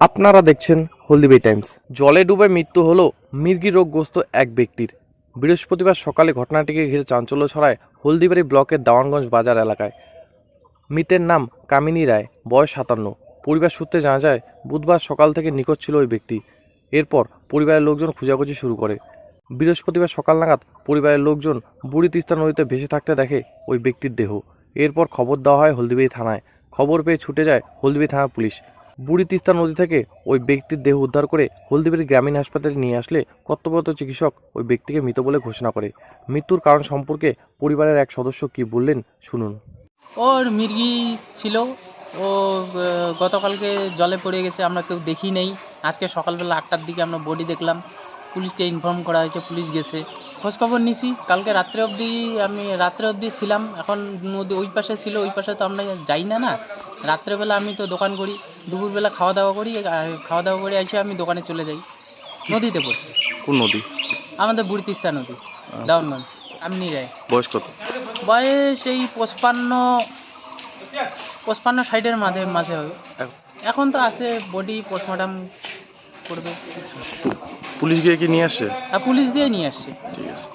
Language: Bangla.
আপনারা দেখছেন হলদিবাড়ি টাইমস। জলে ডুবে মৃত্যু হলো মির্গি রোগগ্রস্ত এক ব্যক্তির। বৃহস্পতিবার সকালে ঘটনাটিকে ঘিরে চাঞ্চল্য ছড়ায় হলদিবাড়ি ব্লকের দাওয়ানগঞ্জ বাজার এলাকায়। মৃতের নাম কামিনী রায়, বয়স 57। পরিবার সূত্রে জানা যায়, বুধবার সকাল থেকে নিখোঁজ ছিল ওই ব্যক্তি। এরপর পরিবারের লোকজন খোঁজাখুঁজি শুরু করে। বৃহস্পতিবার সকাল নাগাদ পরিবারের লোকজন বুড়ি তিস্তা নদীতে ভেসে থাকতে দেখে ওই ব্যক্তির দেহ। এরপর খবর দেওয়া হয় হলদিবাড়ি থানায়। খবর পেয়ে ছুটে যায় হলদিবাড়ি থানা পুলিশ। বুড়ি তিস্তা নদী থেকে ওই ব্যক্তির দেহ উদ্ধার করে হলদিবাড়ি গ্রামীণ হাসপাতালে নিয়ে আসলে কর্তব্যরত চিকিৎসক ওই ব্যক্তিকে মৃত বলে ঘোষণা করে। মৃত্যুর কারণ সম্পর্কে পরিবারের এক সদস্য কি বললেন শুনুন। ওর মির্গি ছিল। ও গতকালকে জলে পড়ে গেছে, আমরা কেউ দেখি নেই। আজকে সকালবেলা 8টার দিকে আমরা বডি দেখলাম। পুলিশকে ইনফর্ম করা হয়েছে, পুলিশ গেছে, খোঁজখবর নিছি। কালকে রাত্রে অবধি ছিলাম। এখন নদী ওই পাশে ছিল, ওই পাশে তো আমরা যাই না। রাত্রেবেলা আমি তো দোকান করি, দুপুরবেলা খাওয়া দাওয়া করি, আর খাওয়া দাওয়া করে এসে আমি দোকানে চলে যাই। নদীতে পড়ি। কোন নদী? আমাদের বুড়ি তিস্তা নদী, দাউনগঞ্জ। কামিনী রায়। বয়স কত? বয়স এই 55-60-এর মাঝে মাঝে হবে। এখন তো আছে, বডি পোস্টমর্টম করবে। পুলিশ গিয়ে কি নিয়ে আসছে? আর পুলিশ দিয়ে নিয়ে আসছে। ঠিক আছে।